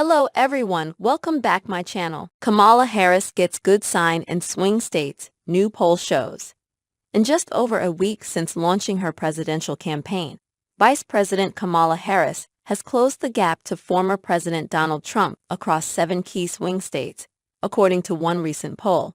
Hello everyone, welcome back my channel. Kamala Harris gets good sign in swing states, new poll shows. In just over a week since launching her presidential campaign, Vice President Kamala Harris has closed the gap to former President Donald Trump across 7 key swing states, according to one recent poll.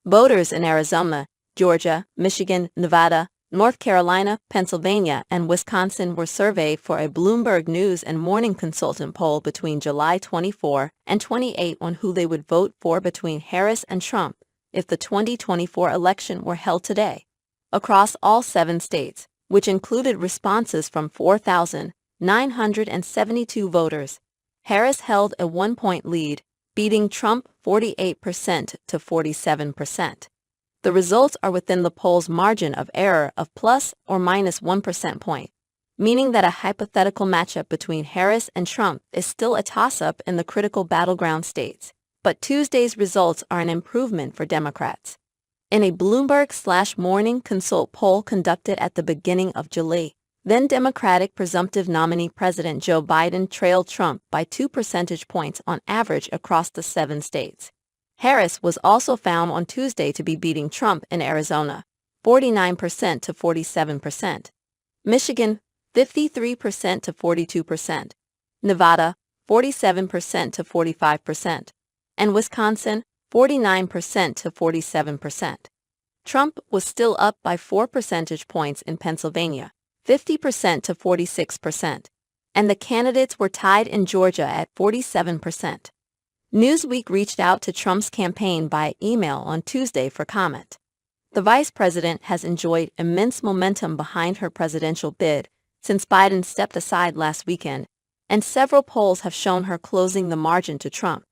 Voters in Arizona, Georgia, Michigan, Nevada, North Carolina, Pennsylvania, and Wisconsin were surveyed for a Bloomberg News and Morning Consultant poll between July 24 and 28 on who they would vote for between Harris and Trump if the 2024 election were held today. Across all 7 states, which included responses from 4,972 voters, Harris held a 1-point lead, beating Trump 48% to 47%. The results are within the poll's margin of error of plus or minus 1 percentage point, meaning that a hypothetical matchup between Harris and Trump is still a toss-up in the critical battleground states. But Tuesday's results are an improvement for Democrats. In a Bloomberg/Morning Consult poll conducted at the beginning of July, then Democratic presumptive nominee President Joe Biden trailed Trump by 2 percentage points on average across the 7 states. Harris was also found on Tuesday to be beating Trump in Arizona, 49% to 47%, Michigan, 53% to 42%, Nevada, 47% to 45%, and Wisconsin, 49% to 47%. Trump was still up by 4 percentage points in Pennsylvania, 50% to 46%, and the candidates were tied in Georgia at 47%. Newsweek reached out to Trump's campaign by email on Tuesday for comment. The vice president has enjoyed immense momentum behind her presidential bid since Biden stepped aside last weekend, and several polls have shown her closing the margin to Trump,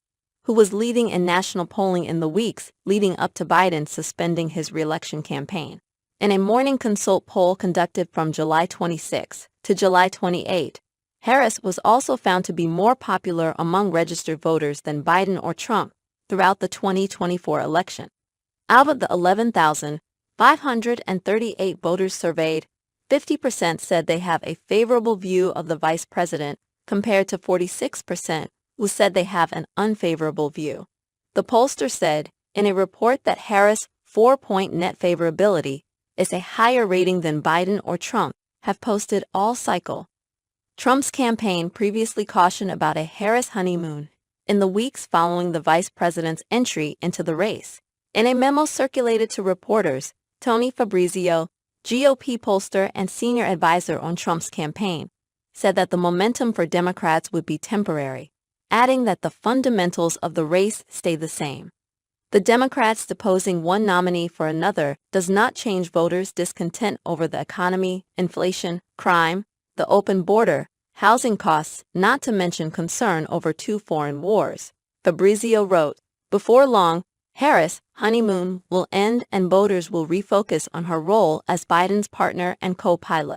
who was leading in national polling in the weeks leading up to Biden suspending his re-election campaign. In a Morning Consult poll conducted from July 26 to July 28, Harris was also found to be more popular among registered voters than Biden or Trump throughout the 2024 election. Out of the 11,538 voters surveyed, 50% said they have a favorable view of the vice president, compared to 46% who said they have an unfavorable view. The pollster said in a report that Harris' 4-point net favorability is a higher rating than Biden or Trump have posted all cycle. Trump's campaign previously cautioned about a Harris honeymoon in the weeks following the vice president's entry into the race. In a memo circulated to reporters, Tony Fabrizio, GOP pollster and senior advisor on Trump's campaign, said that the momentum for Democrats would be temporary, adding that the fundamentals of the race stay the same. The Democrats deposing one nominee for another does not change voters' discontent over the economy, inflation, crime, the open border, housing costs, not to mention concern over 2 foreign wars. Fabrizio wrote, "Before long, Harris' honeymoon will end and voters will refocus on her role as Biden's partner and co-pilot."